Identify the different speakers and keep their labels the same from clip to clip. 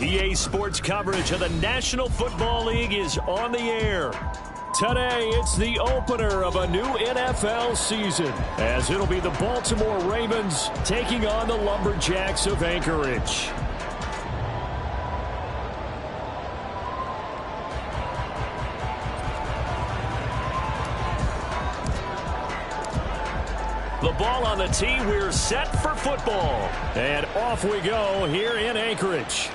Speaker 1: EA Sports coverage of the National Football League is on the air. Today, it's the opener of a new NFL season, as it'll be the Baltimore Ravens taking on the Lumberjacks of Anchorage. The ball on the tee, we're set for football. And off we go here in Anchorage.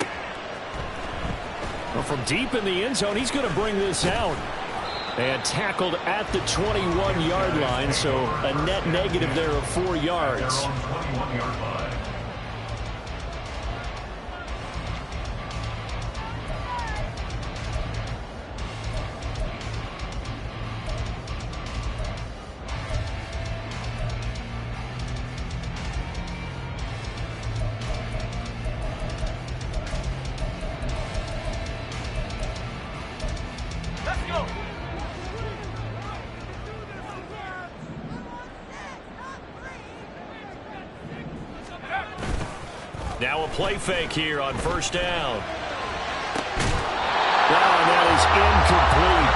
Speaker 1: Well, from deep in the end zone, he's going to bring this out. And tackled at the 21-yard line, so a net negative there of 4 yards. Now a play fake here on first down. Wow, that is incomplete.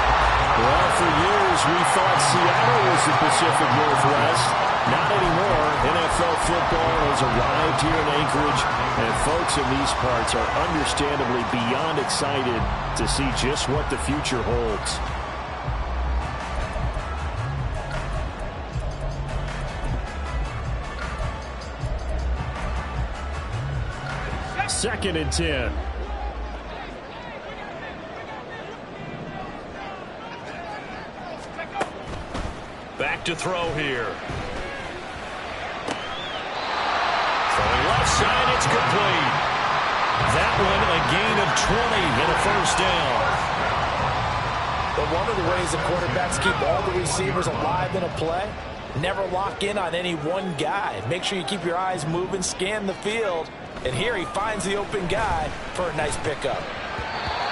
Speaker 1: Well, for years we thought Seattle was the Pacific Northwest. Not anymore. NFL football has arrived here in Anchorage, and folks in these parts are understandably beyond excited to see just what the future holds. Second and 10. Back to throw here. Throwing left side, it's complete. That one a gain of 20 and a first down.
Speaker 2: But one of the ways the quarterbacks keep all the receivers alive in a play, never lock in on any one guy. Make sure you keep your eyes moving, scan the field. And here he finds the open guy for a nice pickup.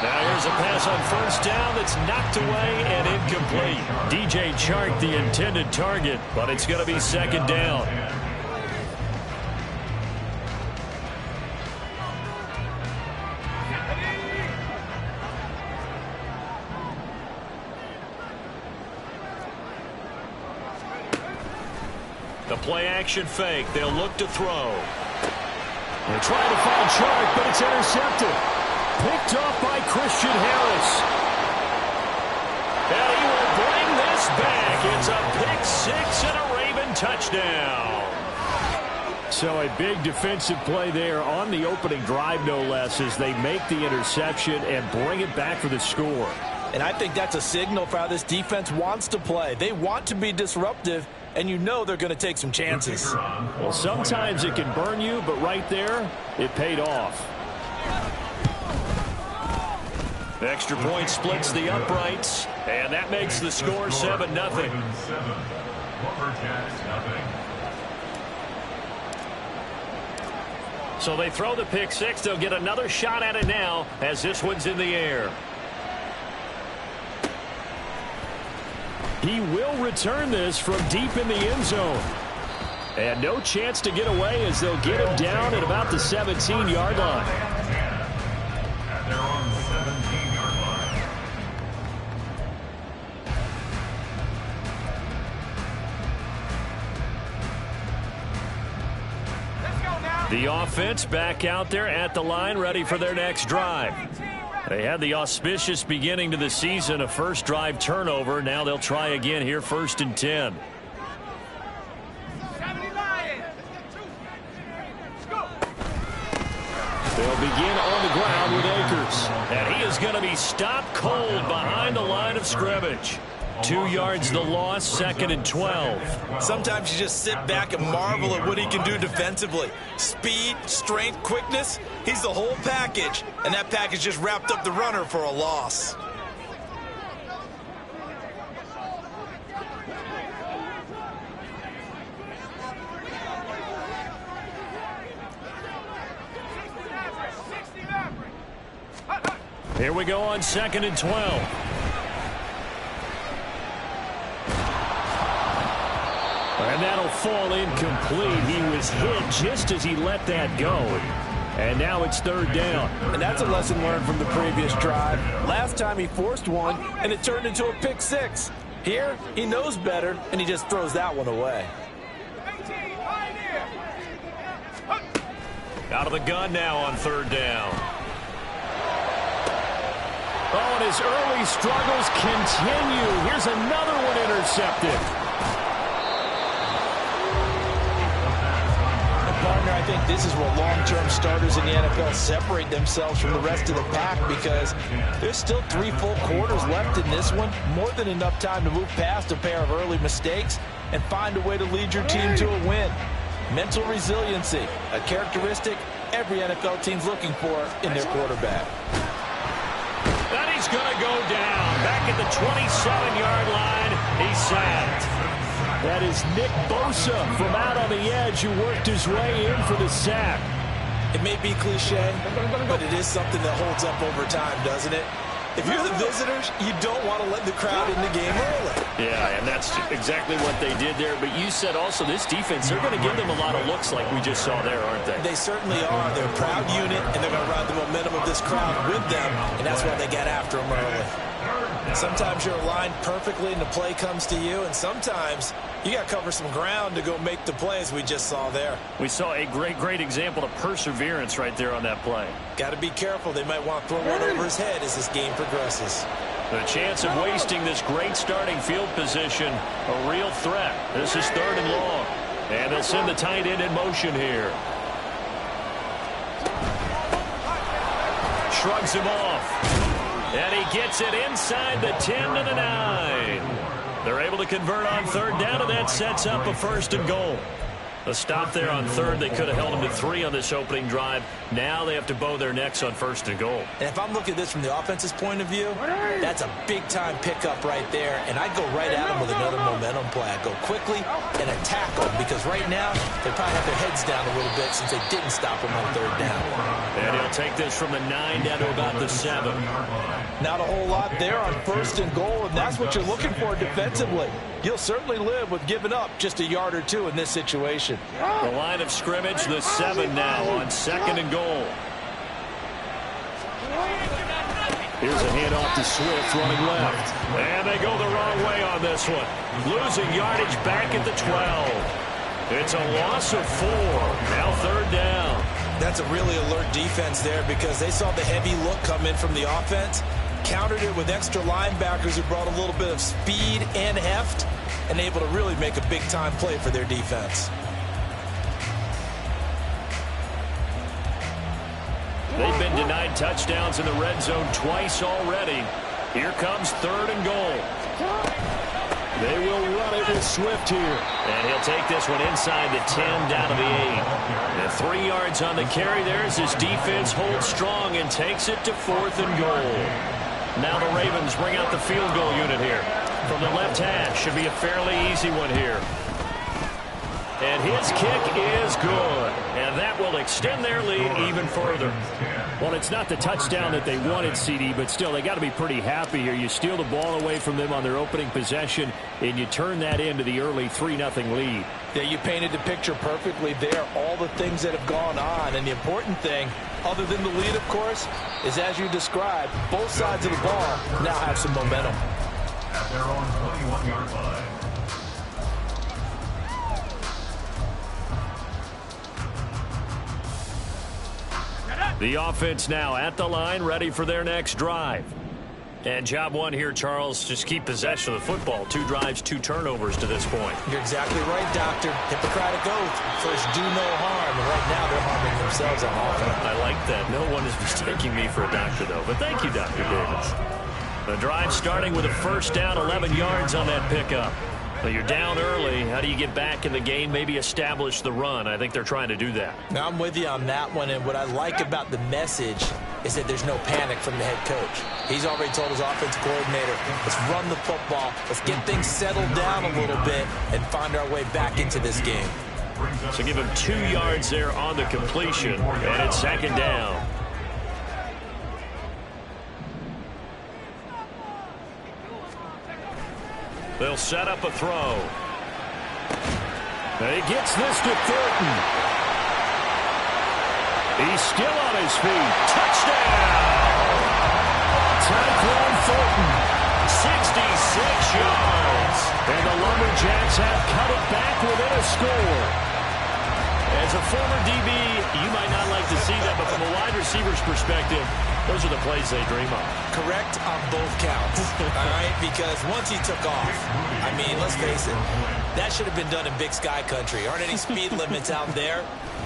Speaker 1: Now here's a pass on first down that's knocked away and incomplete. DJ Chark the intended target, but it's going to be second down. The play action fake. They'll look to throw. They're trying to find Chark, but it's intercepted. Picked off by Christian Harris. And he will bring this back. It's a pick six and a Raven touchdown. So a big defensive play there on the opening drive, no less, as they make the interception and bring it back for the score.
Speaker 2: And I think that's a signal for how this defense wants to play. They want to be disruptive, and you know they're going to take some chances.
Speaker 1: Well, sometimes it can burn you, but right there, it paid off. The extra point splits the uprights, and that makes the score 7-0. So they throw the pick six. They'll get another shot at it now as this one's in the air. He will return this from deep in the end zone. And no chance to get away as they'll get him down at about the 17-yard line.
Speaker 3: They're on the 17-yard line.
Speaker 4: Let's go now.
Speaker 1: The offense back out there at the line, ready for their next drive. They had the auspicious beginning to the season, a first drive turnover. Now they'll try again here, 1st and 10. They'll begin on the ground with Akers. And he is going to be stopped cold behind the line of scrimmage. 2 yards the loss, 2nd and 12.
Speaker 5: Sometimes you just sit back and marvel at what he can do defensively. Speed, strength, quickness, he's the whole package. And that package just wrapped up the runner for a loss.
Speaker 1: Here we go on 2nd and 12. And that'll fall incomplete. He was hit just as he let that go. And now it's third down.
Speaker 2: And that's a lesson learned from the previous drive. Last time he forced one, and it turned into a pick six. Here, he knows better, and he just throws that one away.
Speaker 1: Out of the gun now on third down. Oh, and his early struggles continue. Here's another one intercepted.
Speaker 2: Partner, I think this is where long-term starters in the NFL separate themselves from the rest of the pack, because there's still 3 full quarters left in this one. More than enough time to move past a pair of early mistakes and find a way to lead your team to a win. Mental resiliency, a characteristic every NFL team's looking for in their quarterback.
Speaker 1: And he's going to go down. Back at the 27-yard line, he's sacked. That is Nick Bosa from out on the edge who worked his way in for the sack.
Speaker 2: It may be cliche, but it is something that holds up over time, doesn't it? If you're the visitors, you don't want to let the crowd in the game early.
Speaker 1: Yeah, and that's exactly what they did there. But you said also this defense, they're going to give them a lot of looks like we just saw there, aren't they?
Speaker 2: They certainly are. They're a proud unit, and they're going to ride the momentum of this crowd with them, and that's why they get after them early. Sometimes you're aligned perfectly and the play comes to you, and sometimes you got to cover some ground to go make the plays we just saw there.
Speaker 1: We saw a great example of perseverance right there on that play.
Speaker 2: Got to be careful. They might want to throw one over his head as this game progresses.
Speaker 1: The chance of wasting this great starting field position, a real threat. This is third and long. And they'll send the tight end in motion here. Shrugs him off. And he gets it inside the 10 to the 9. They're able to convert on third down, and that sets up a first and goal. A stop there on third. They could have held him to 3 on this opening drive. Now they have to bow their necks on first and goal.
Speaker 2: And if I'm looking at this from the offense's point of view, that's a big-time pickup right there. And I'd go right at him with another momentum play. I'd go quickly and attack them, because right now they probably have their heads down a little bit since they didn't stop him on third down.
Speaker 1: And he'll take this from the 9 down to about the 7.
Speaker 2: Not a whole lot there on first and goal, and that's what you're looking for defensively. You'll certainly live with giving up just a yard or two in this situation.
Speaker 1: The line of scrimmage, the 7 now on second and goal. Here's a handoff to Swift running left. And they go the wrong way on this one. Losing yardage back at the 12. It's a loss of 4. Now third down.
Speaker 2: That's a really alert defense there, because they saw the heavy look come in from the offense, countered it with extra linebackers who brought a little bit of speed and heft, and able to really make a big-time play for their defense.
Speaker 1: They've been denied touchdowns in the red zone twice already. Here comes third and goal. They will run it with Swift here. And he'll take this one inside the 10 down to the 8. And 3 yards on the carry there as his defense holds strong and takes it to fourth and goal. Now the Ravens bring out the field goal unit here. From the left hash, should be a fairly easy one here. And his kick is good. And that will extend their lead even further. Well, it's not the touchdown that they wanted, CD, but still, they got to be pretty happy here. You steal the ball away from them on their opening possession, and you turn that into the early 3-0 lead.
Speaker 2: Yeah, you painted the picture perfectly there. All the things that have gone on. And the important thing, other than the lead, of course, is, as you described, both sides of the ball now have some momentum.
Speaker 3: At their own 21-yard line.
Speaker 1: The offense now at the line, ready for their next drive. And job one here, Charles, just keep possession of the football. 2 drives, 2 turnovers to this point.
Speaker 2: You're exactly right, Doctor. Hippocratic oath. First, do no harm. And right now, they're harming themselves on offense.
Speaker 1: I like that. No one is mistaking me for a doctor, though. But thank you, Dr. Davis. The drive starting with a first down, 11 yards on that pickup. But you're down early. How do you get back in the game, maybe establish the run? I think they're trying to do that.
Speaker 2: Now, I'm with you on that one, and what I like about the message is that there's no panic from the head coach. He's already told his offensive coordinator, let's run the football, let's get things settled down a little bit, and find our way back into this game.
Speaker 1: So give him 2 yards there on the completion, and it's second down. They'll set up a throw. And he gets this to Thornton. He's still on his feet. Touchdown! Tyquan Thornton, 66 yards. And the Lumberjacks have cut it back within a score. As a former DB, you might not like to see that, but from a wide receiver's perspective, those are the plays they dream of.
Speaker 5: Correct on both counts, all right? Because once he took off, I mean, let's face it, that should have been done in Big Sky country. Aren't any speed limits out there?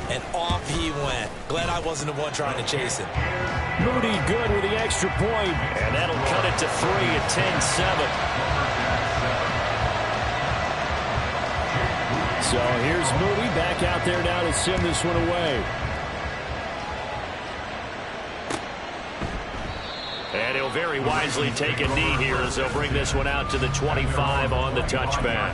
Speaker 5: And off he went. Glad I wasn't the one trying to chase him.
Speaker 1: Moody good with the extra point, and that'll cut it to 3 at 10-7. So here's Moody back out there now to send this one away. And he'll very wisely take a knee here as they'll bring this one out to the 25 on the touchback.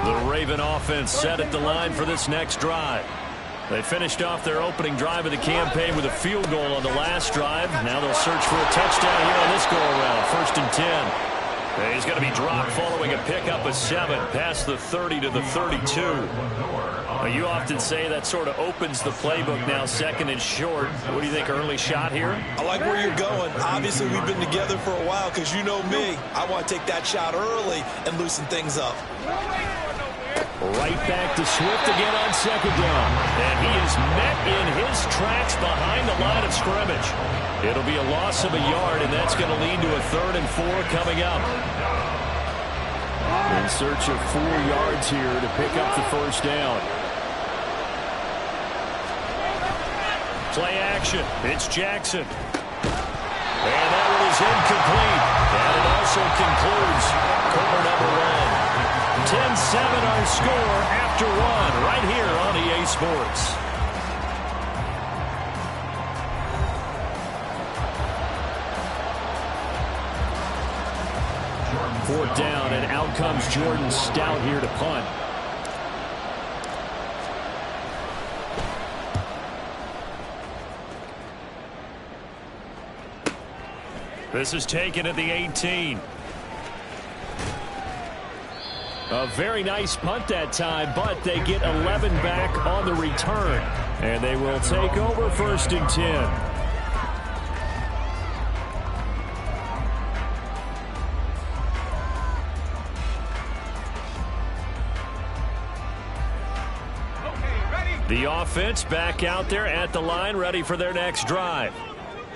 Speaker 1: The Raven offense set at the line for this next drive. They finished off their opening drive of the campaign with a field goal on the last drive. Now they'll search for a touchdown here on this go-around. 1st and 10. He's going to be dropped following a pickup of 7 past the 30 to the 32. You often say that sort of opens the playbook now, 2nd and short. What do you think, early shot here?
Speaker 5: I like where you're going. Obviously, we've been together for a while because you know me. I want to take that shot early and loosen things up.
Speaker 1: Right back to Swift again on 2nd down. And he is met in his tracks behind the line of scrimmage. It'll be a loss of a yard, and that's going to lead to a 3rd and 4 coming up. In search of 4 yards here to pick up the 1st down. Play action. It's Jackson. And that one is incomplete. And it also concludes quarter number 1. 10-7 our score after 1 right here on EA Sports. Fourth down, and out comes Jordan Stout here to punt. This is taken at the 18. A very nice punt that time, but they get 11 back on the return. And they will take over 1st and 10. The offense back out there at the line, ready for their next drive.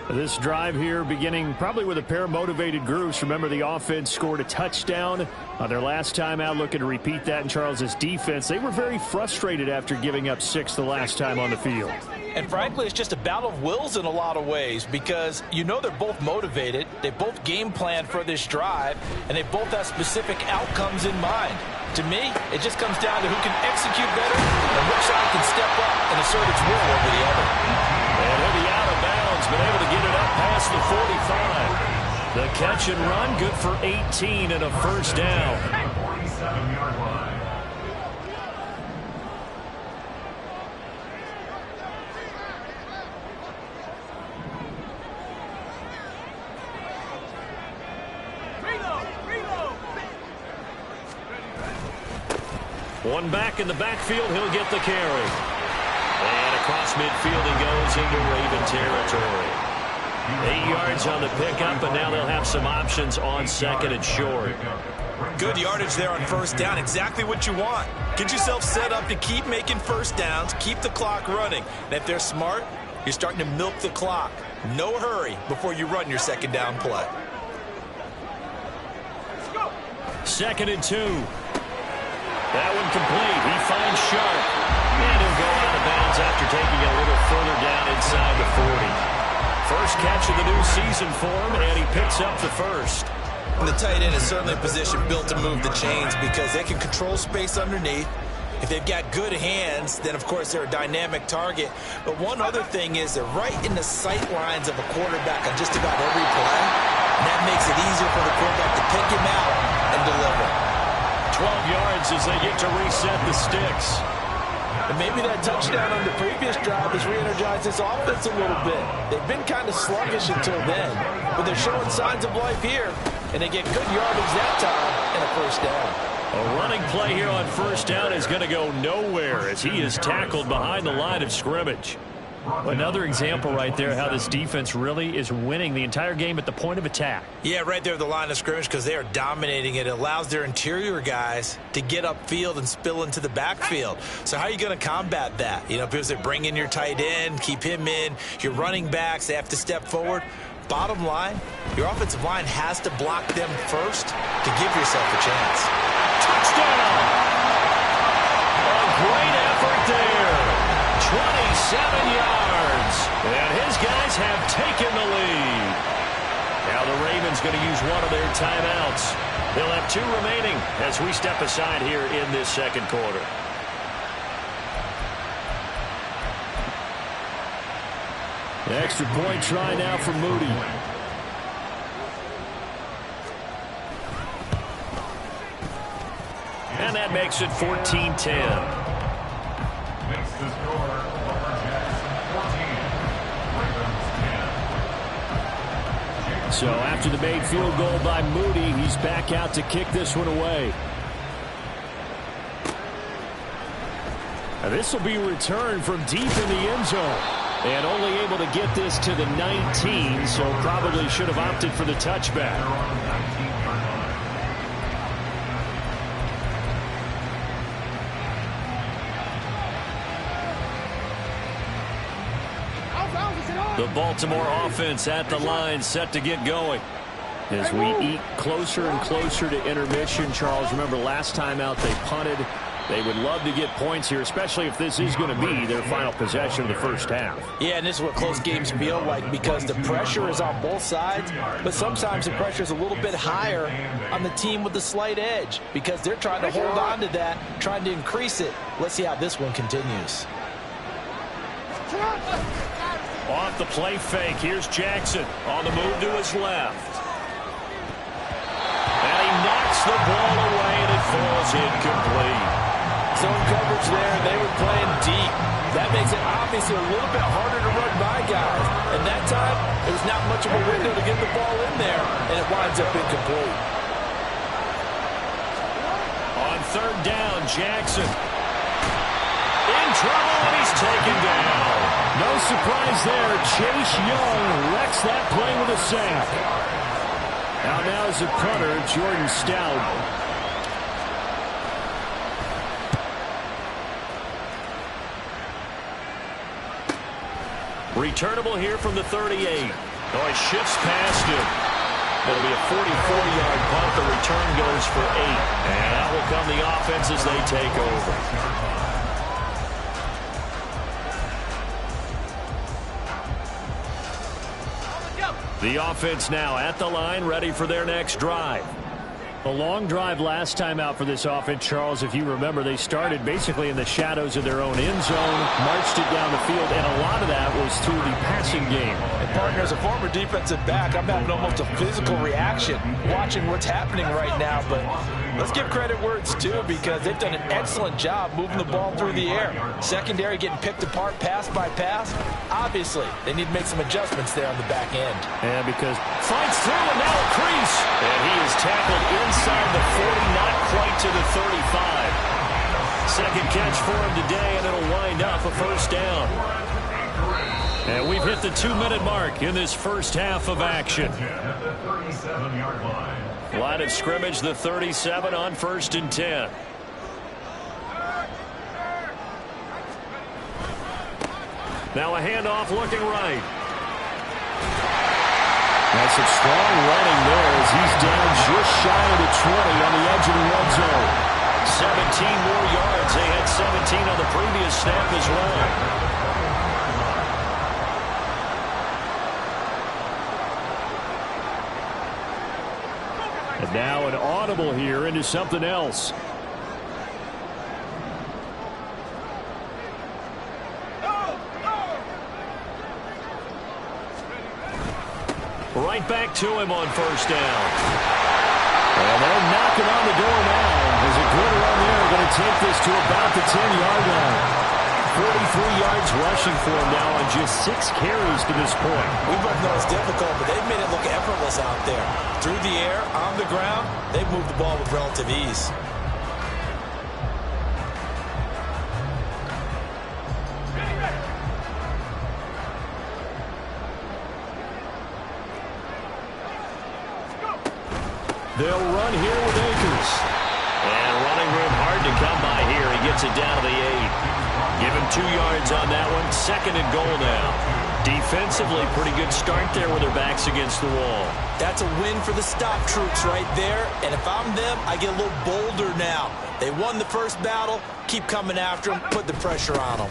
Speaker 1: This drive here beginning probably with a pair of motivated groups. Remember, the offense scored a touchdown on their last time out, looking to repeat that in Charles's defense. They were very frustrated after giving up 6 the last time on the field.
Speaker 2: And frankly, it's just a battle of wills in a lot of ways because you know they're both motivated. They both game plan for this drive, and they both have specific outcomes in mind. To me, it just comes down to who can execute better and which side can step up and assert its will over the other.
Speaker 1: And he'll be out of bounds, but able to get it up past the 45. The catch and run, good for 18 and a 1st down.
Speaker 3: 47-yard line.
Speaker 1: One back in the backfield, he'll get the carry. And across midfield he goes into Raven territory. 8 yards on the pickup, and now they'll have some options on 2nd and short.
Speaker 5: Good yardage there on 1st down. Exactly what you want. Get yourself set up to keep making 1st downs, keep the clock running. And if they're smart, you're starting to milk the clock. No hurry before you run your 2nd down play.
Speaker 1: 2nd and 2. That one complete. He finds Sharp. And he'll go out of bounds after taking it a little further down inside the 40. First catch of the new season for him, and he picks up the 1st.
Speaker 5: And the tight end is certainly a position built to move the chains because they can control space underneath. If they've got good hands, then, of course, they're a dynamic target. But one other thing is they're right in the sight lines of a quarterback on just about every play. And that makes it easier for the quarterback to pick him out and deliver.
Speaker 1: 12 yards as they get to reset the sticks.
Speaker 2: And maybe that touchdown on the previous drive has re-energized this offense a little bit. They've been kind of sluggish until then, but they're showing signs of life here. and they get good yardage that time and a first down.
Speaker 1: A running play here on first down is going to go nowhere as he is tackled behind the line of scrimmage. Another example right there how this defense really is winning the entire game at the point of attack.
Speaker 5: Yeah, right there at the line of scrimmage because they are dominating it. It allows their interior guys to get upfield and spill into the backfield. So how are you going to combat that? You know, because they bring in your tight end, keep him in, your running backs, they have to step forward. Bottom line, your offensive line has to block them first to give yourself a chance.
Speaker 1: Touchdown! A great effort there. 27 yards. And his guys have taken the lead. Now the Ravens going to use one of their timeouts. They'll have 2 remaining as we step aside here in this second quarter. The extra point try now for Moody. And that makes it 14-10.
Speaker 3: Makes the score Upper Jackson 14, Ravens 10.
Speaker 1: So after the made field goal by Moody, he's back out to kick this one away. Now this will be returned from deep in the end zone. And only able to get this to the 19, so probably should have opted for the touchback. The Baltimore offense at the line set to get going. As we eat closer and closer to intermission, Charles, remember last time out they punted. They would love to get points here, especially if this is going to be their final possession of the first half.
Speaker 2: Yeah, and this is what close games feel like because the pressure is on both sides, but sometimes the pressure is a little bit higher on the team with the slight edge because they're trying to hold on to that, trying to increase it. Let's see how this one continues.
Speaker 1: Off the play fake, here's Jackson on the move to his left. And he knocks the ball away, and it falls incomplete.
Speaker 2: Zone coverage there, and they were playing deep. That makes it obviously a little bit harder to run by guys. And that time, there was not much of a window to get the ball in there, and it winds up incomplete.
Speaker 1: On third down, Jackson. In trouble, and he's taken down. No surprise there. Chase Young wrecks that play with a sack. Now is the punter, Jordan Stout. Returnable here from the 38. Oh, he shifts past him. It'll be a 44-yard punt. The return goes for 8. And out will come the offense as they take over. The offense now at the line, ready for their next drive. A long drive last time out for this offense, Charles. If you remember, they started basically in the shadows of their own end zone, marched it down the field, and a lot of that was through the passing game.
Speaker 2: And partner, as a former defensive back, I'm having almost a physical reaction watching what's happening right now. But let's give credit where it's due because they've done an excellent job moving the ball through the air. Secondary getting picked apart pass by pass. Obviously, they need to make some adjustments there on the back end.
Speaker 1: Yeah, because fights through and now a crease. And he is tackled inside the 40, not quite to the 35. Second catch for him today, and it'll wind up a first down. And we've hit the 2-minute mark in this first half of action. Line of scrimmage, the 37 on 1st and 10. Now a handoff looking right. That's some strong running there as he's down just shy of the 20 on the edge of the red zone. 17 more yards. They had 17 on the previous snap as well. And now an audible here into something else. Right back to him on first down. And they're knocking on the door now. There's a good run there. Going to take this to about the 10-yard line. 43 yards rushing for him now on just 6 carries to this point.
Speaker 5: We both know it's difficult, but they've made it look effortless out there. Through the air, on the ground, they've moved the ball with relative ease.
Speaker 1: They'll run here with Akers. And running room hard to come by here. He gets it down to the 8. Give him 2 yards on that one. 2nd and goal now. Defensively, pretty good start there with their backs against the wall.
Speaker 5: That's a win for the stop troops right there. And if I'm them, I get a little bolder now. They won the first battle. Keep coming after them. Put the pressure on them.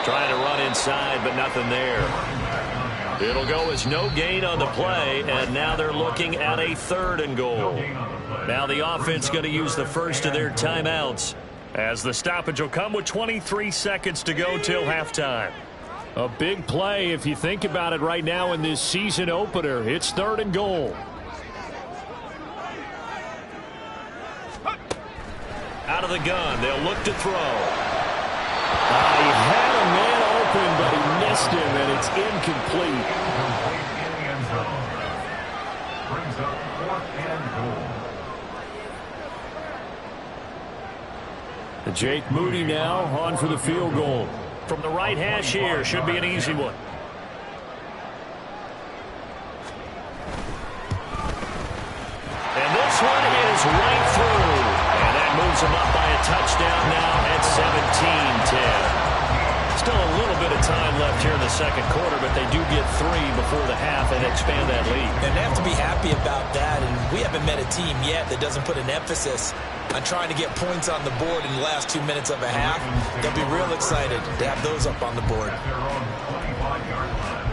Speaker 1: Trying to run inside, but nothing there. It'll go as no gain on the play, and now they're looking at a 3rd and goal. Now the offense going to use the first of their timeouts, as the stoppage will come with 23 seconds to go till halftime. A big play if you think about it right now in this season opener. It's 3rd and goal. Out of the gun, they'll look to throw. He had a man open, but he missed him, and it's incomplete.
Speaker 3: In the end zone. Brings up 4th and goal.
Speaker 1: Jake Moody now on for the field goal. From the right hash here, should be an easy one. And this one is right through. And that moves him up by a touchdown now at 17-10. Still a little bit of time left here in the second quarter, but they do get 3 before the half and expand that lead.
Speaker 5: And they have to be happy about that, and we haven't met a team yet that doesn't put an emphasis on trying to get points on the board in the last 2 minutes of a half. They'll be real excited to have those up on the board.
Speaker 3: Their own 25-yard line.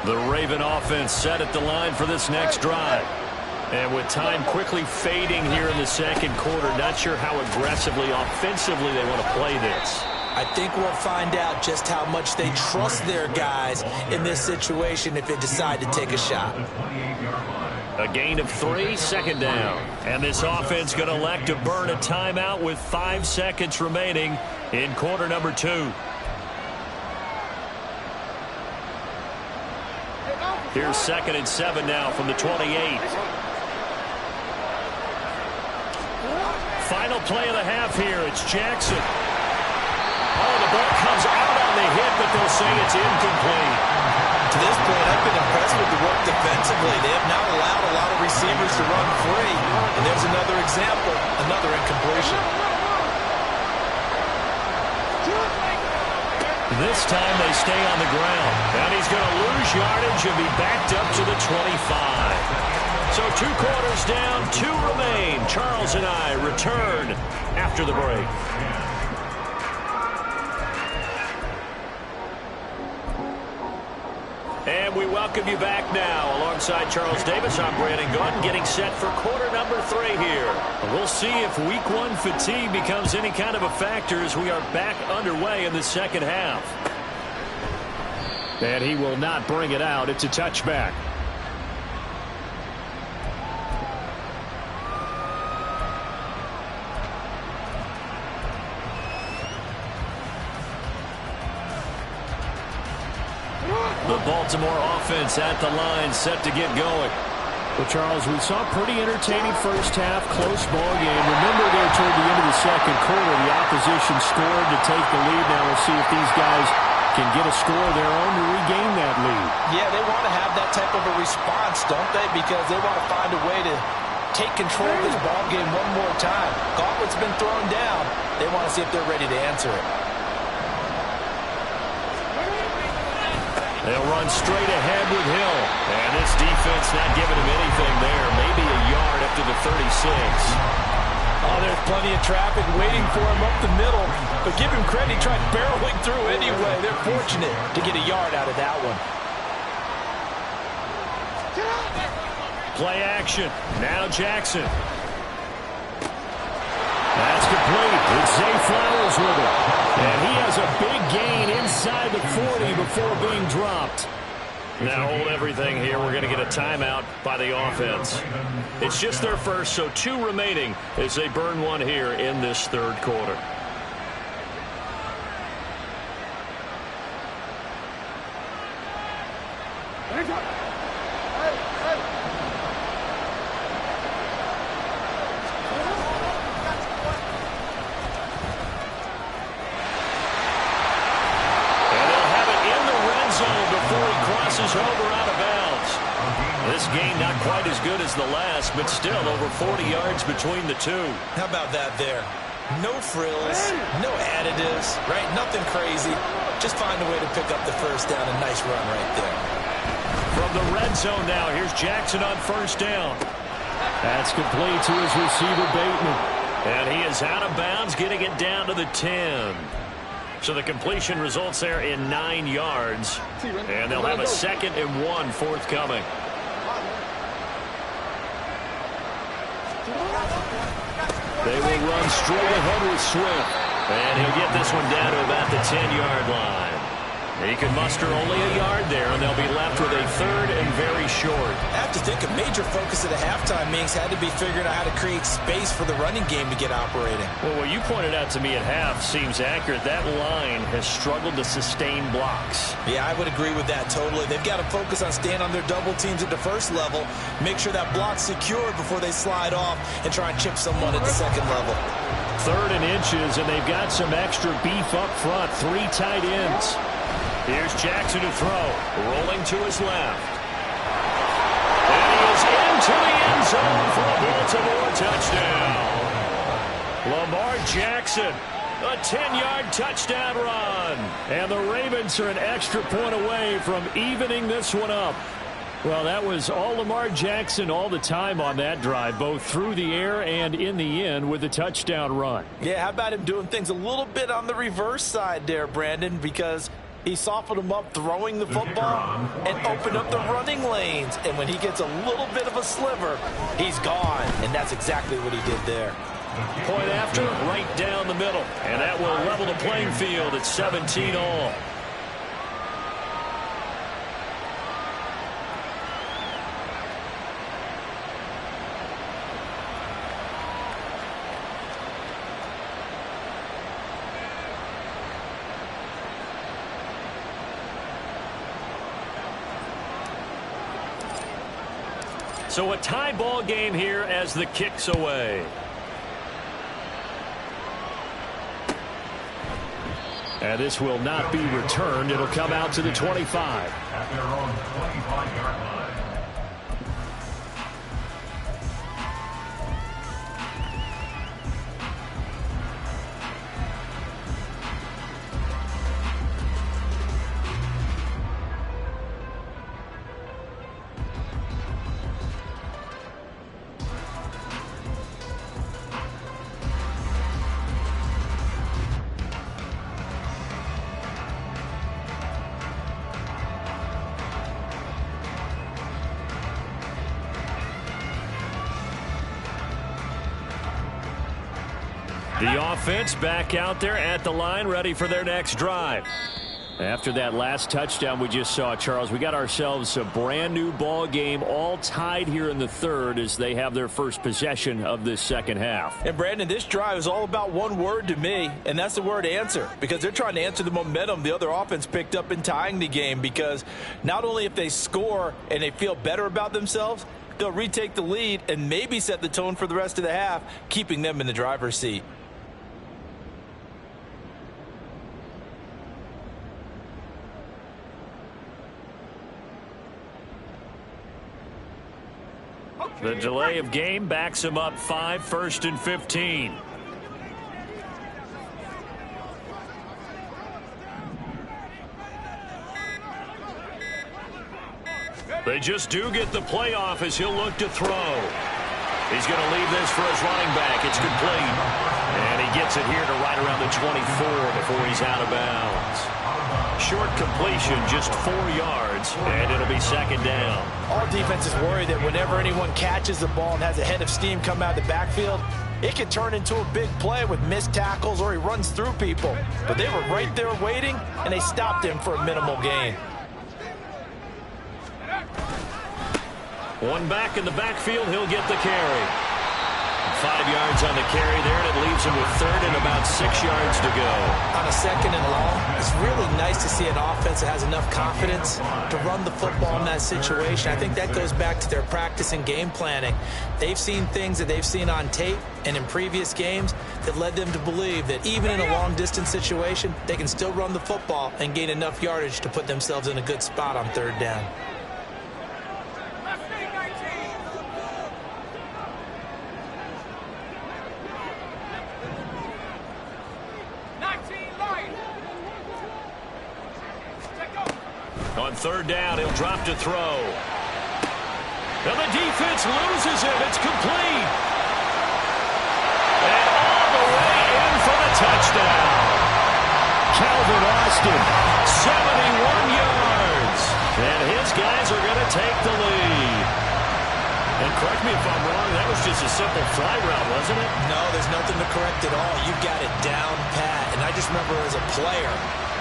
Speaker 1: The Raven offense set at the line for this next drive. And with time quickly fading here in the second quarter, not sure how aggressively, offensively they want to play this.
Speaker 5: I think we'll find out just how much they trust their guys in this situation if they decide to take a shot.
Speaker 1: A gain of 3, 2nd down. And this offense going to elect to burn a timeout with 5 seconds remaining in quarter number 2. Here's 2nd and 7 now from the 28. Final play of the half here. It's Jackson. Oh, the ball comes out on the hit, but they'll say it's incomplete.
Speaker 5: To this point, I've been impressed with the work defensively. They have not allowed a lot of receivers to run free. And there's another example, another incompletion.
Speaker 1: This time they stay on the ground. And he's going to lose yardage and be backed up to the 25. So 2 quarters down, 2 remain. Charles and I return after the break. And we welcome you back now. Alongside Charles Davis, I'm Brandon Gordon, getting set for quarter number 3 here. We'll see if week 1 fatigue becomes any kind of a factor as we are back underway in the second half. And he will not bring it out. It's a touchback. The Baltimore offense at the line, set to get going. Well, Charles, we saw a pretty entertaining first half, close ball game. Remember there toward the end of the second quarter, the opposition scored to take the lead. Now we'll see if these guys can get a score of their own to regain that lead.
Speaker 5: Yeah, they want to have that type of a response, don't they? Because they want to find a way to take control of this ball game one more time. Gauntlet's been thrown down. They want to see if they're ready to answer it.
Speaker 1: They'll run straight ahead with Hill. And this defense not giving him anything there. Maybe a yard up to the 36.
Speaker 5: Oh, there's plenty of traffic waiting for him up the middle. But give him credit, he tried barreling through anyway. They're fortunate to get a yard out of that one.
Speaker 1: Play action. Now Jackson. That's complete. It's Zay Flowers with it. And he has a big gain inside the 40 before being dropped. Now hold everything here. We're going to get a timeout by the offense. It's just their first, so 2 remaining as they burn one here in this third quarter.
Speaker 2: Over out of bounds. This game not quite as good as the last, but still over 40 yards between the two.
Speaker 5: How about that there? No frills, no additives, right? Nothing crazy. Just find a way to pick up the first down. A nice run right there.
Speaker 1: From the red zone now, here's Jackson on first down. That's complete to his receiver, Bateman. And he is out of bounds, getting it down to the 10. So the completion results there in 9 yards. And they'll have a 2nd and 1 forthcoming. They will run straight ahead with Swift. And he'll get this one down to about the 10-yard line. He can muster only a yard there, and they'll be left with a 3rd and very short.
Speaker 5: I have to think a major focus at the halftime means had to be figuring out how to create space for the running game to get operating.
Speaker 1: Well, what you pointed out to me at half seems accurate. That line has struggled to sustain blocks.
Speaker 5: Yeah, I would agree with that totally. They've got to focus on staying on their double teams at the first level, make sure that block's secured before they slide off and try and chip someone at the second level.
Speaker 1: 3rd and inches, and they've got some extra beef up front. 3 tight ends. Here's Jackson to throw, rolling to his left. And he is into the end zone for a Baltimore touchdown. Lamar Jackson, a 10-yard touchdown run. And the Ravens are an extra point away from evening this one up. Well, that was all Lamar Jackson all the time on that drive, both through the air and in the end with a touchdown run.
Speaker 5: Yeah, how about him doing things a little bit on the reverse side there, Brandon, because he softened him up throwing the football and opened up the running lanes. And when he gets a little bit of a sliver, he's gone. And that's exactly what he did there.
Speaker 1: Point after, right down the middle. And that will level the playing field at 17 all. So a tie ball game here as the kick's away. And this will not be returned. It'll come out to the 25.
Speaker 3: At their own 25-yard line.
Speaker 1: The offense back out there at the line, ready for their next drive. After that last touchdown we just saw, Charles, we got ourselves a brand new ball game, all tied here in the third as they have their first possession of this second half.
Speaker 5: And Brandon, this drive is all about one word to me, and that's the word answer, because they're trying to answer the momentum the other offense picked up in tying the game, because not only if they score and they feel better about themselves, they'll retake the lead and maybe set the tone for the rest of the half, keeping them in the driver's seat.
Speaker 1: The delay of game backs him up 5, 1st and 15. They just do get the playoff as he'll look to throw. He's going to leave this for his running back. It's complete. And he gets it here to right around the 24 before he's out of bounds. Short completion, just 4 yards, and it'll be second down.
Speaker 5: All defenses worry that whenever anyone catches the ball and has a head of steam come out of the backfield, it can turn into a big play with missed tackles or he runs through people. But they were right there waiting, and they stopped him for a minimal gain.
Speaker 1: One back in the backfield. He'll get the carry. 5 yards on the carry there, and it leaves him with third and about 6 yards to go.
Speaker 5: On a second and long, it's really nice to see an offense that has enough confidence to run the football in that situation. I think that goes back to their practice and game planning. They've seen things that they've seen on tape and in previous games that led them to believe that even in a long-distance situation, they can still run the football and gain enough yardage to put themselves in a good spot on third down.
Speaker 1: On third down, he'll drop to throw. And the defense loses it. It's complete. And all the way in for the touchdown. Calvin Austin, 71 yards. And his guys are going to take the lead. And correct me if I'm wrong, that was just a simple fly route, wasn't it?
Speaker 5: No, there's nothing to correct at all. You got it down pat. And I just remember as a player,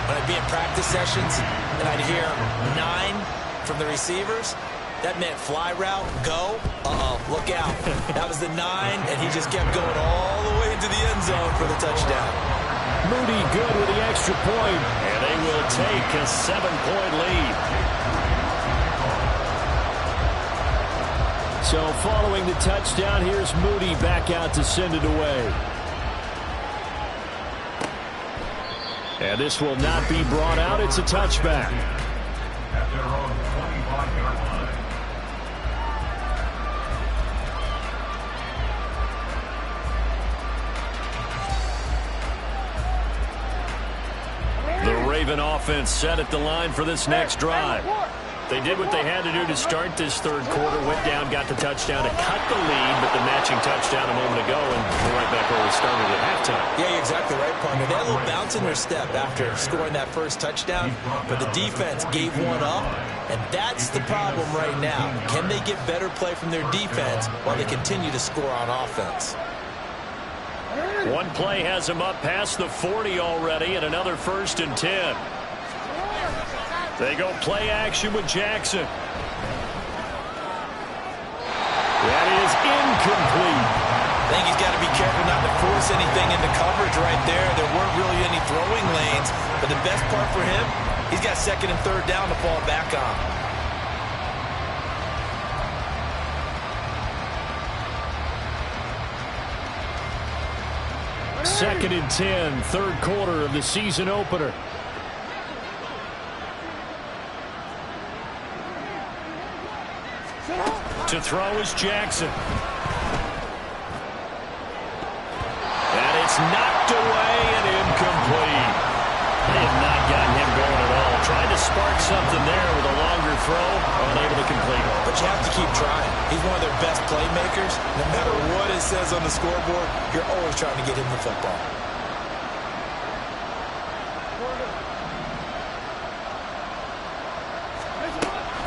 Speaker 5: when I'd be in practice sessions and I'd hear 9 from the receivers, that meant fly route, go, look out. That was the 9, and he just kept going all the way into the end zone for the touchdown.
Speaker 1: Moody good with the extra point, and they will take a 7-point lead. So following the touchdown, here's Moody back out to send it away. And this will not be brought out. It's a touchback.
Speaker 3: At their own 25-yard line.
Speaker 1: The Raven offense set at the line for this next drive. They did what they had to do to start this third quarter. Went down, got the touchdown to cut the lead, but the matching touchdown a moment ago, and we're right back where we started at halftime.
Speaker 5: Yeah, you're exactly right, partner. They had a little bounce in their step after scoring that first touchdown, but the defense gave one up, and that's the problem right now. Can they get better play from their defense while they continue to score on offense?
Speaker 1: One play has them up past the 40 already, and another 1st and 10. They go play action with Jackson. That is incomplete.
Speaker 5: I think he's got to be careful not to force anything into coverage right there. There weren't really any throwing lanes, but the best part for him, he's got 2nd and 3rd down to fall back on.
Speaker 1: Second and 10, third quarter of the season opener. To throw is Jackson. And it's knocked away and incomplete. They have not gotten him going at all. Tried to spark something there with a longer throw, unable to complete it.
Speaker 5: But you have to keep trying. He's one of their best playmakers. No matter what it says on the scoreboard, you're always trying to get him the football.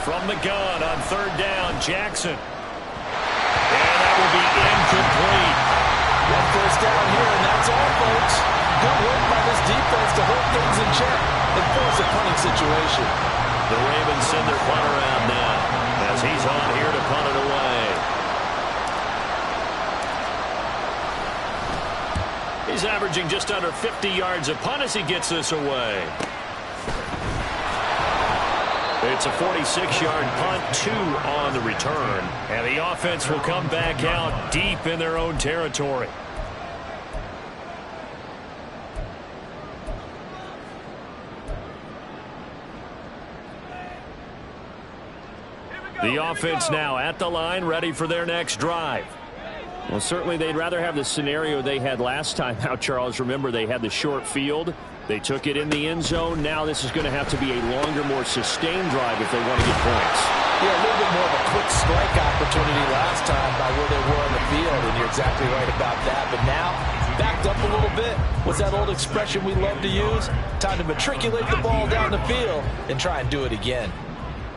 Speaker 1: From the gun on third down, Jackson. And that will be incomplete.
Speaker 5: One first down here, and that's all, folks. Good work by this defense to hold things in check and force a punting situation.
Speaker 1: The Ravens send their punter out now as he's on here to punt it away. He's averaging just under 50 yards a punt as he gets this away. It's a 46-yard punt, 2 on the return. And the offense will come back out deep in their own territory. The offense now at the line, ready for their next drive. Well, certainly they'd rather have the scenario they had last time out, Charles. Remember, they had the short field. They took it in the end zone. Now this is going to have to be a longer, more sustained drive if they want to get points.
Speaker 2: Yeah, a little bit more of a quick strike opportunity last time by where they were on the field, and you're exactly right about that. But now, backed up a little bit. What's that old expression we love to use? Time to matriculate the ball down the field and try and do it again.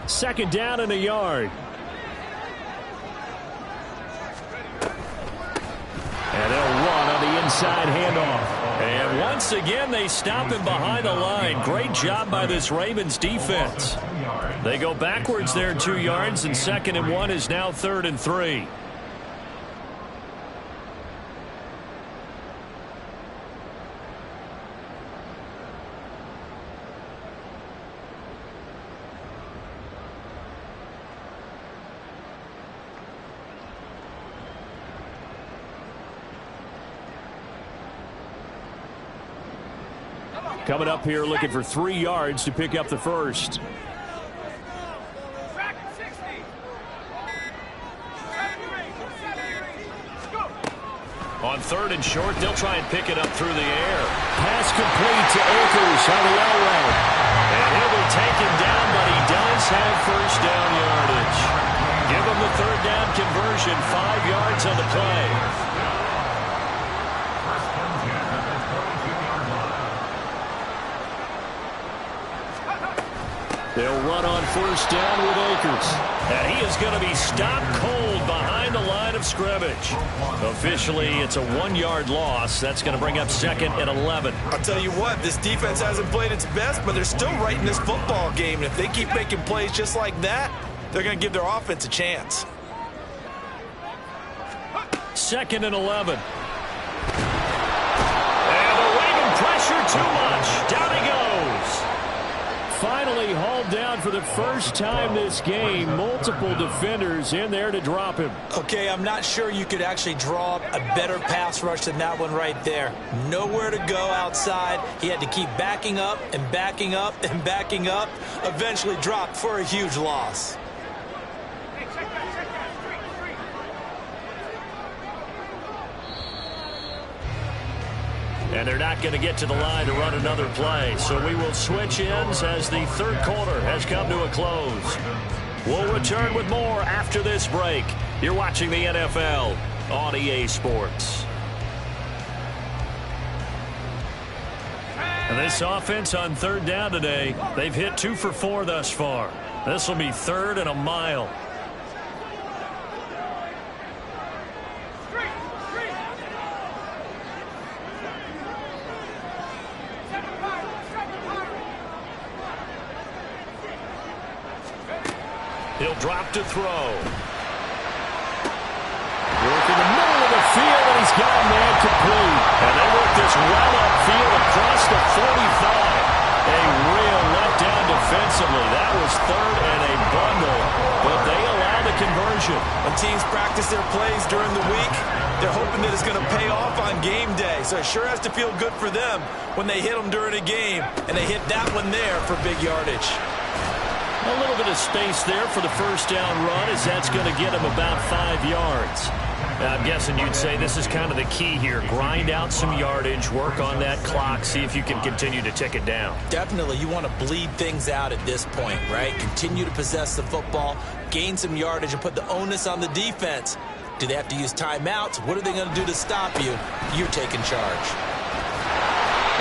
Speaker 1: Second down and a yard. And they'll run on the inside handoff. And once again, they stop him behind the line. Great job by this Ravens defense. They go backwards there 2 yards, and 2nd and 1 is now 3rd and 3. Coming up here looking for 3 yards to pick up the first. On 3rd and short, they'll try and pick it up through the air. Pass complete to Akers on the out route. And he'll be taken down, but he does have first down yardage. Give him the 3rd down conversion, 5 yards on the play. They'll run on 1st down with Akers. And he is going to be stopped cold behind the line of scrimmage. Officially, it's a 1-yard loss. That's going to bring up 2nd and 11.
Speaker 5: I'll tell you what, this defense hasn't played its best, but they're still right in this football game. And if they keep making plays just like that, they're going to give their offense a chance.
Speaker 1: 2nd and 11. And they're waiting pressure too much. Down he goes. Finally hauled down for the first time this game. Multiple defenders in there to drop him.
Speaker 5: Okay, I'm not sure you could actually draw up a better pass rush than that one right there. Nowhere to go outside. He had to keep backing up and backing up and backing up. Eventually dropped for a huge loss.
Speaker 1: And they're not going to get to the line to run another play. So we will switch ends as the 3rd quarter has come to a close. We'll return with more after this break. You're watching the NFL on EA Sports. And this offense on 3rd down today, they've hit 2 for 4 thus far. This will be 3rd and a mile. He'll drop to throw. Work in the middle of the field, and he's got a man complete. And they work this well upfield across the 45. A real letdown defensively. That was 3rd and a bundle, but they allow the conversion.
Speaker 5: When teams practice their plays during the week, they're hoping that it's going to pay off on game day. So it sure has to feel good for them when they hit them during a game, and they hit that one there for big yardage.
Speaker 1: A little bit of space there for the first down run, as that's going to get him about 5 yards. I'm guessing you'd say this is kind of the key here. Grind out some yardage, work on that clock, see if you can continue to tick it down.
Speaker 5: Definitely. You want to bleed things out at this point, right? Continue to possess the football, gain some yardage, and put the onus on the defense. Do they have to use timeouts? What are they going to do to stop you? You're taking charge.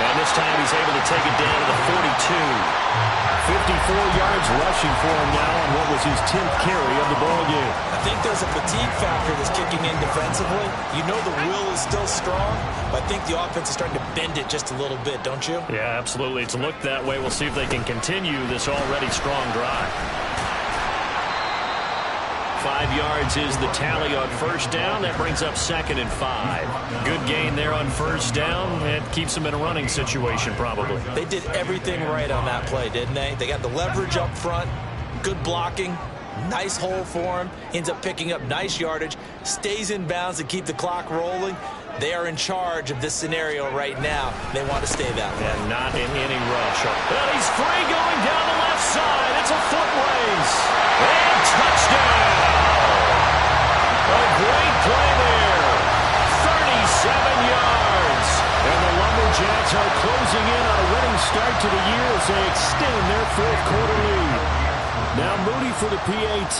Speaker 1: And this time he's able to take it down to the 42. 54 yards rushing for him now on what was his 10th carry of the ball game.
Speaker 5: I think there's a fatigue factor that's kicking in defensively. You know the will is still strong, but I think the offense is starting to bend it just a little bit, don't you?
Speaker 1: Yeah, absolutely. It's looked that way. We'll see if they can continue this already strong drive. 5 yards is the tally on first down. That brings up 2nd and 5. Good gain there on first down. It keeps them in a running situation probably.
Speaker 5: They did everything right on that play, didn't they? They got the leverage up front, good blocking, nice hole for him. He ends up picking up nice yardage, stays in bounds to keep the clock rolling. They are in charge of this scenario right now. They want to stay that way.
Speaker 1: And not in any rush. Well, he's free going down the left side. It's a foot race. And touchdown. A great play there. 37 yards. And the Lumberjacks are closing in on a winning start to the year as they extend their 4th quarter lead. Now Moody for the PAT.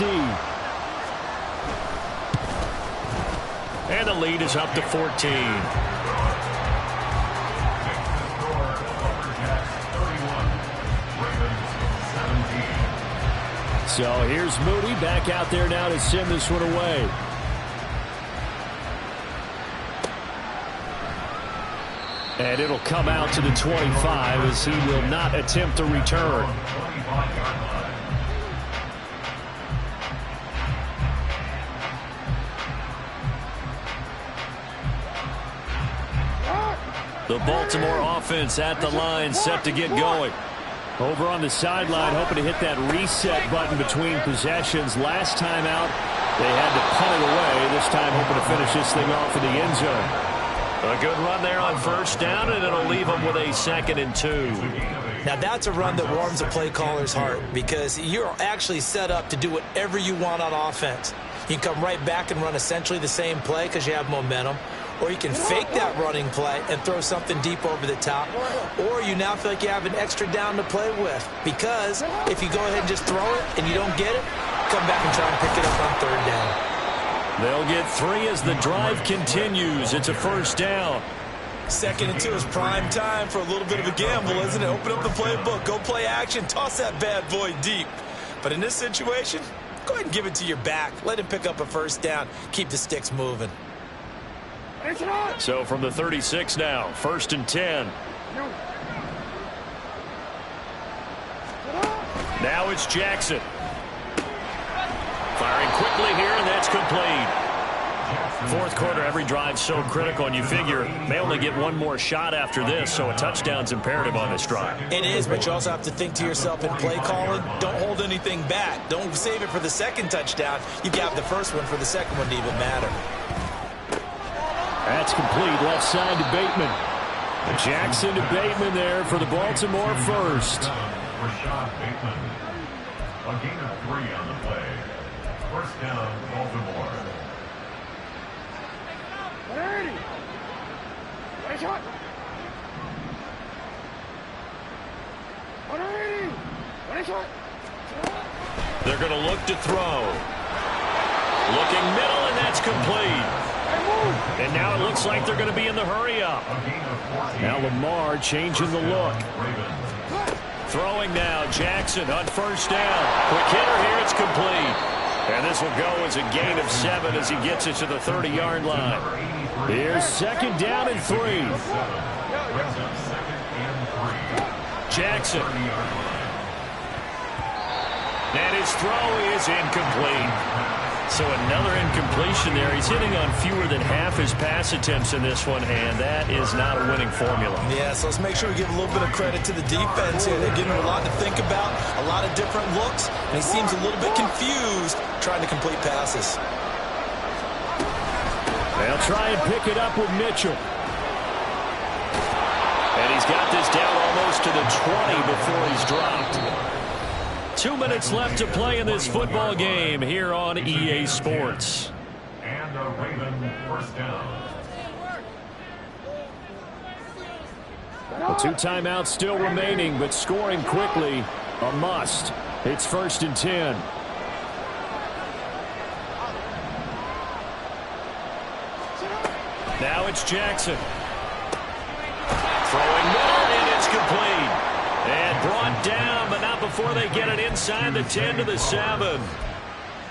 Speaker 1: And the lead is up to 14. So here's Moody back out there now to send this one away. And it'll come out to the 25 as he will not attempt a return. The Baltimore offense at the line, set to get going. Over on the sideline, hoping to hit that reset button between possessions. Last time out, they had to punt it away. This time, hoping to finish this thing off in the end zone. A good run there on first down, and it'll leave them with a 2nd and 2.
Speaker 2: Now, that's a run that warms a play caller's heart because you're actually set up to do whatever you want on offense. You can come right back and run essentially the same play because you have momentum. Or you can fake that running play and throw something deep over the top. Or you now feel like you have an extra down to play with. Because if you go ahead and just throw it and you don't get it, come back and try and pick it up on 3rd down.
Speaker 1: They'll get 3 as the drive continues. It's a 1st down.
Speaker 5: 2nd and 2 is prime time for a little bit of a gamble, isn't it? Open up the playbook, go play action, toss that bad boy deep. But in this situation, go ahead and give it to your back. Let him pick up a 1st down. Keep the sticks moving.
Speaker 1: So from the 36 now, 1st and 10. Now it's Jackson. Firing quickly here, and that's complete. 4th quarter, every drive's so critical, and you figure may only get one more shot after this, so a touchdown's imperative on this drive.
Speaker 2: It is, but you also have to think to yourself in play calling, don't hold anything back. Don't save it for the 2nd touchdown. You got the 1st one for the 2nd one to even matter.
Speaker 1: That's complete, left side to Bateman. Jackson to Bateman there for the Baltimore 1st.
Speaker 3: Rashad Bateman. A gain of 3 on the play. 1st down, Baltimore.
Speaker 1: They're going to look to throw. Looking middle, and that's complete. And now it looks like they're going to be in the hurry-up. Now Lamar changing the look. Throwing now, Jackson on 1st down. Quick hitter here, it's complete. And this will go as a gain of 7 as he gets it to the 30-yard line. Here's 2nd down and 3. Jackson. And his throw is incomplete. So another incompletion there. He's hitting on fewer than half his pass attempts in this one, and that is not a winning formula.
Speaker 5: Yeah, so let's make sure we give a little bit of credit to the defense here. They're giving him a lot to think about, a lot of different looks, and he seems a little bit confused trying to complete passes.
Speaker 1: They'll try and pick it up with Mitchell. And he's got this down almost to the 20 before he's dropped. 2 minutes left to play in this football game here on EA Sports.
Speaker 3: And a Raven 1st down.
Speaker 1: Well, 2 timeouts still remaining, but scoring quickly a must. It's 1st and 10. Now it's Jackson. Throwing middle, and it's complete. And brought down, but not before they get it inside the 10 to the 7.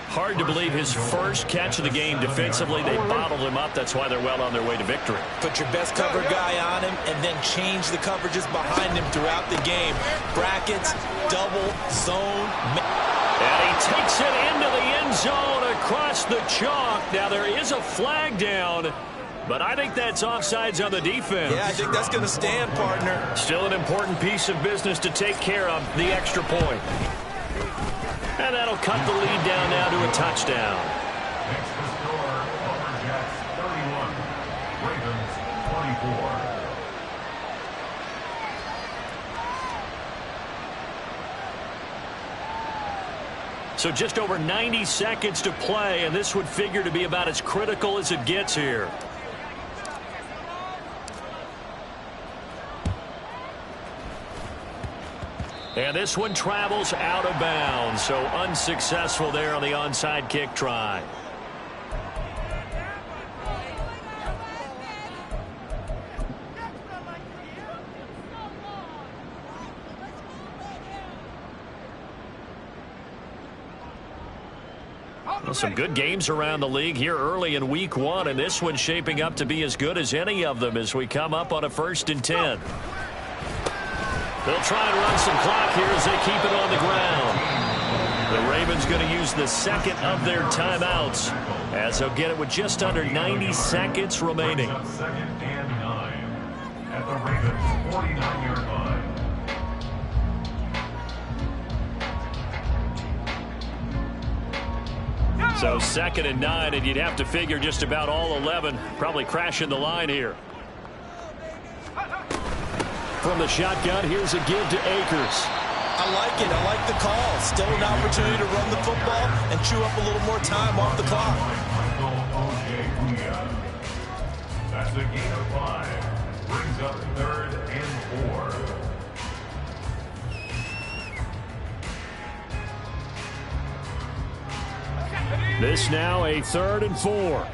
Speaker 1: Hard to believe his first catch of the game defensively. They bottled him up. That's why they're well on their way to victory.
Speaker 2: Put your best cover guy on him and then change the coverages behind him throughout the game. Brackets, double, zone.
Speaker 1: And he takes it into the end zone across the chalk. Now there is a flag down, but I think that's offsides on the defense.
Speaker 5: Yeah, I think that's going to stand, partner.
Speaker 1: Still an important piece of business to take care of, the extra point. And that'll cut the lead down now to a touchdown.
Speaker 3: Next to score, Lumberjacks 31, Ravens 24.
Speaker 1: So just over 90 seconds to play, and this would figure to be about as critical as it gets here. And this one travels out of bounds, so unsuccessful there on the onside kick try. Well, some good games around the league here early in week 1, and this one's shaping up to be as good as any of them as we come up on a 1st and 10. They'll try and run some clock here as they keep it on the ground. The Ravens going to use the second of their timeouts as they'll get it with just under 90 seconds remaining.
Speaker 3: 2nd and 9 at the Ravens' 49-yard line.
Speaker 1: So 2nd and 9, and you'd have to figure just about all 11 probably crashing the line here. From the shotgun, here's a give to Akers.
Speaker 5: I like it. I like the call. Still an opportunity to run the football and chew up a little more time off the clock.
Speaker 3: That's a gain of 5. Brings up 3rd and 4.
Speaker 1: This now a 3rd and 4.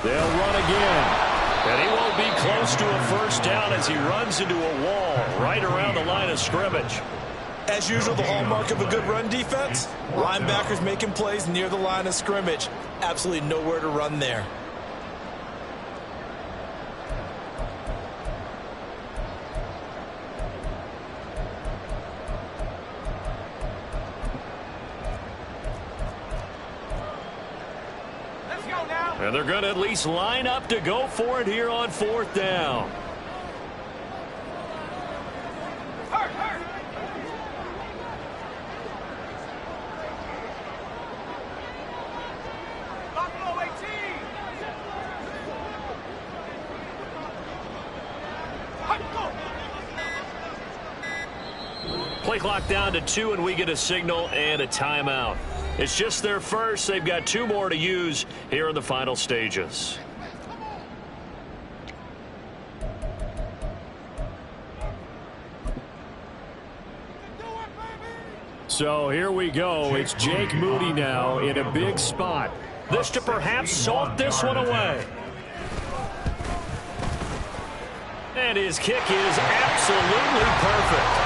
Speaker 1: They'll run again. And he won't be close to a 1st down as he runs into a wall right around the line of scrimmage.
Speaker 5: As usual, the hallmark of a good run defense, linebackers making plays near the line of scrimmage. Absolutely nowhere to run there.
Speaker 1: And they're going to at least line up to go for it here on 4th down. Play clock down to 2, and we get a signal and a timeout. It's just their first. They've got 2 more to use here in the final stages. So here we go. It's Jake Moody now in a big spot. This to perhaps salt this one away. And his kick is absolutely perfect.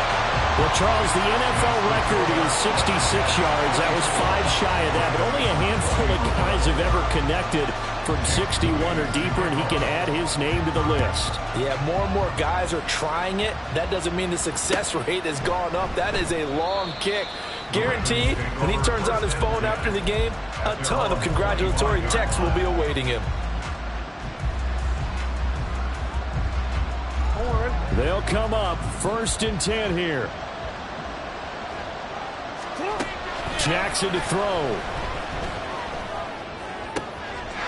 Speaker 1: Well, Charles, the NFL record is 66 yards. That was 5 shy of that, but only a handful of guys have ever connected from 61 or deeper, and he can add his name to the list.
Speaker 2: Yeah, more and more guys are trying it. That doesn't mean the success rate has gone up. That is a long kick. Guaranteed, when he turns on his phone after the game, a ton of congratulatory texts will be awaiting him.
Speaker 1: They'll come up 1st and 10 here. Jackson to throw.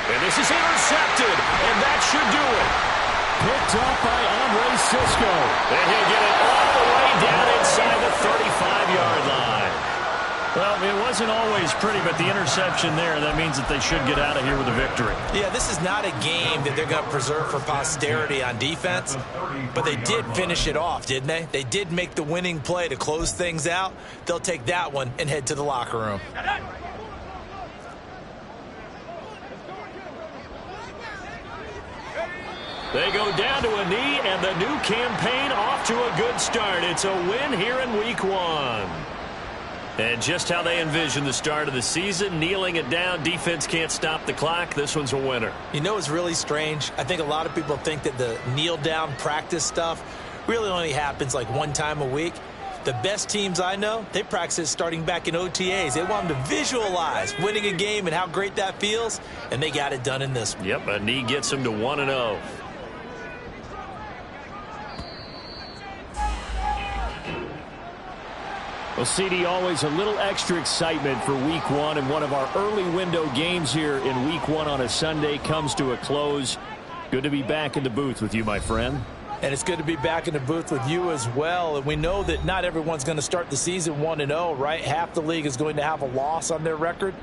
Speaker 1: And this is intercepted, and that should do it. Picked up by Andre Sisco. And he'll get it all the way down inside the 35-yard line. Well, it wasn't always pretty, but the interception there, that means that they should get out of here with a victory.
Speaker 5: Yeah, this is not a game that they're going to preserve for posterity on defense, but they did finish it off, didn't they? They did make the winning play to close things out. They'll take that one and head to the locker room.
Speaker 1: They go down to a knee, and the new campaign off to a good start. It's a win here in week 1. And just how they envision the start of the season, kneeling it down, defense can't stop the clock. This one's a winner.
Speaker 5: You know, it's really strange. I think a lot of people think that the kneel-down practice stuff really only happens like 1 time a week. The best teams I know, they practice it starting back in OTAs. They want them to visualize winning a game and how great that feels, and they got it done in this one.
Speaker 1: Yep, a knee gets them to 1-0. Well, CD, always a little extra excitement for week 1, and one of our early window games here in week 1 on a Sunday comes to a close. Good to be back in the booth with you, my friend.
Speaker 2: And it's good to be back in the booth with you as well. And we know that not everyone's going to start the season 1-0, right? Half the league is going to have a loss on their record,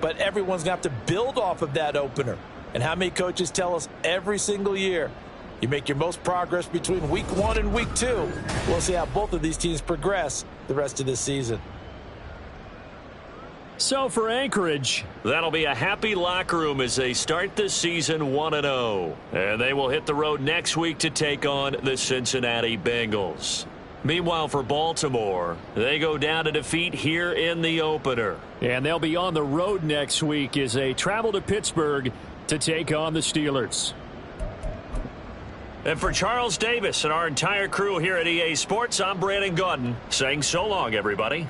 Speaker 2: but everyone's going to have to build off of that opener. And how many coaches tell us every single year, you make your most progress between week 1 and week 2. We'll see how both of these teams progress the rest of this season.
Speaker 1: So for Anchorage, that'll be a happy locker room as they start the season 1-0. And they will hit the road next week to take on the Cincinnati Bengals. Meanwhile, for Baltimore, they go down to defeat here in the opener. And they'll be on the road next week as they travel to Pittsburgh to take on the Steelers. And for Charles Davis and our entire crew here at EA Sports, I'm Brandon Gaudin saying so long, everybody.